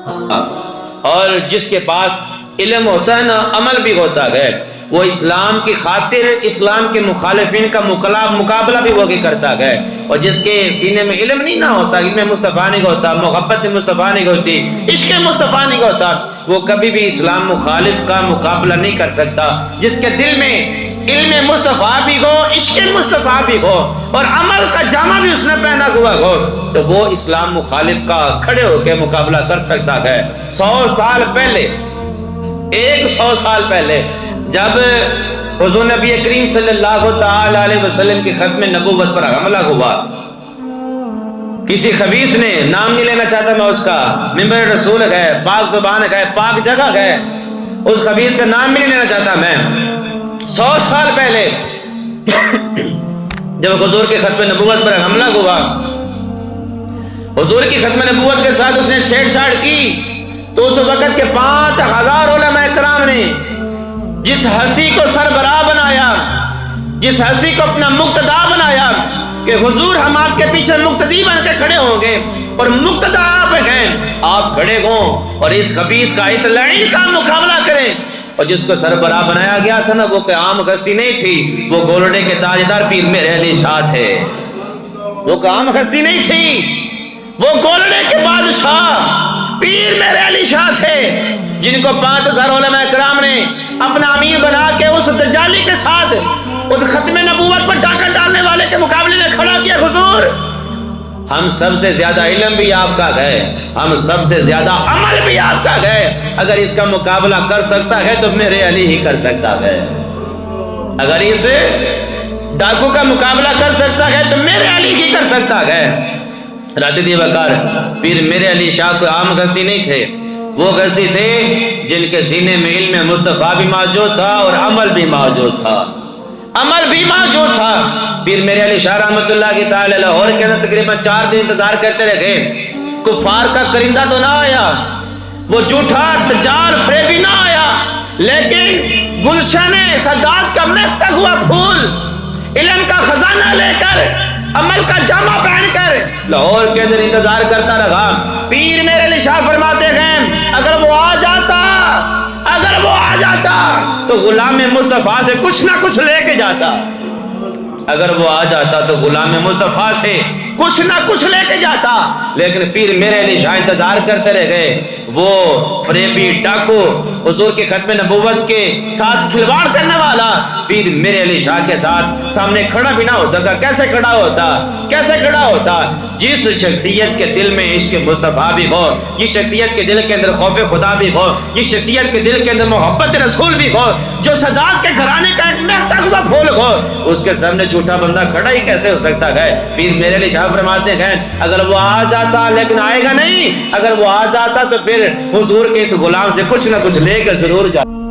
اور جس کے پاس علم ہوتا ہے نا عمل بھی ہوتا ہے، وہ اسلام کی خاطر اسلام کے مخالفین کا مقابلہ بھی وہ کرتا ہے۔ اور جس کے سینے میں علم نہیں نہ ہوتا، علم مصطفیٰ نہیں ہوتا، محبت مصطفیٰ نہیں ہوتی، عشق مصطفیٰ نہیں ہوتا، وہ کبھی بھی اسلام مخالف کا مقابلہ نہیں کر سکتا۔ جس کے دل میں علم مصطفیٰ بھی ہو، عشق مصطفیٰ بھی ہو، اور عمل کا جامہ بھی اس نے پہنا ہوا ہو، تو وہ اسلام مخالف کا کھڑے ہو کے مقابلہ کر سکتا ہے۔ 100 سال پہلے، 100 سال پہلے جب حضور نبی کریم صلی اللہ تعالی علیہ وسلم کی ختم نبوت پر حملہ ہوا، کسی خبیث نے، نام نہیں لینا چاہتا میں اس کا، منبر رسول گئے، پاک زبان گئے، پاک جگہ گئے، اس خبیث کا نام بھی نہیں لینا چاہتا میں، 100 سال پہلے جب حضور کی ختم نبوت پر حملہ ہوا، حضور کی ختم نبوت کے ساتھ اس نے چھیڑ چھاڑ کی، تو اس وقت کے 5000 علماء کرام نے جس ہستی کو سربراہ بنایا، جس ہستی کو اپنا مقتدا بنایا کہ حضور ہم آپ کے پیچھے مقتدی بن کے کھڑے ہوں گے اور مقتدا آپ ہیں، آپ کھڑے ہوں اور اس خبیث کا، اس لعین کا مقابلہ کریں۔ اور جس کو سربراہ بنایا گیا تھا نا، وہ کوئی عام ہستی نہیں تھی، وہ گولڑے کے تاجدار پیر میرے علی شاہ تھے، وہ کوئی عام ہستی نہیں تھی، وہ گولڑے کے بادشاہ پیر میرے علی شاہ تھے، جن کو 5000 علماء کرام نے اپنا امیر بنا کے اس دجالی کے ساتھ اس ختم نبوت پر ڈاکہ ڈالنے والے کے مقابلے میں کھڑا کیا۔ حضور ہم سب سے زیادہ علم بھی آپ کا ہے، ہم سب سے زیادہ عمل بھی آپ کا ہے، اگر اس کا مقابلہ کر سکتا ہے تو میرے علی ہی کر سکتا ہے، اگر اس ڈاکو کا مقابلہ کر سکتا ہے تو میرے علی ہی کر سکتا ہے۔ رات دی وقار پیر میرے علی شاہ کوئی عام ہستی نہیں تھے، وہ ہستی تھے جن کے سینے میں علم مصطفیٰ بھی موجود تھا اور عمل بھی موجود تھا، عمل بھی موجود تھا۔ پیر میرے علی شاہ رحمت اللہ کی تعالی لاہور کے اندر تقریباً 4 دن انتظار کرتے رہے، کفار کا کرندہ تو نہ آیا، وہ جھوٹا دجال فریبی نہ آیا، لیکن گلشن سعادت کا مہکتا ہوا پھول، علم کا خزانہ لے کر، عمل کا جامہ پہن کر لاہور کے اندر انتظار کرتا رہا۔ پیر میرے علی شاہ فرماتے ہیں اگر وہ آ جاتا، اگر وہ آ جاتا تو غلام مصطفیٰ سے کچھ نہ کچھ لے کے جاتا، اگر وہ آ جاتا تو غلام مصطفیٰ سے کچھ نہ کچھ لے کے جاتا، لیکن پیر میرے علی شاہ انتظار کرتے رہ گئے۔ وہ فریبی ڈاکو، حضور کے ختم نبوت کے ساتھ کھلواڑ کرنے والا پیر میرے علی شاہ کے ساتھ سامنے کھڑا بھی نہ ہو سکا۔ کیسے کھڑا ہوتا؟ کیسے کھڑا ہوتا؟ جس شخصیت کے دل میں عشق مصطفیٰ بھی ہو، جس شخصیت کے دل کے اندر خوف خدا بھی ہو، جس شخصیت کے دل کے اندر محبت رسول بھی ہو، جو سعادت کے گھرانے کا ایک مہکتا ہوا پھول ہو، اس کے سامنے جھوٹا بندہ کھڑا ہی کیسے ہو سکتا ہے؟ پیر میرے علی شاہ فرماتے ہیں اگر وہ آ جاتا، لیکن آئے گا نہیں، اگر وہ آ جاتا تو پھر حضور کے اس غلام سے کچھ نہ کچھ لے کر ضرور جاتا۔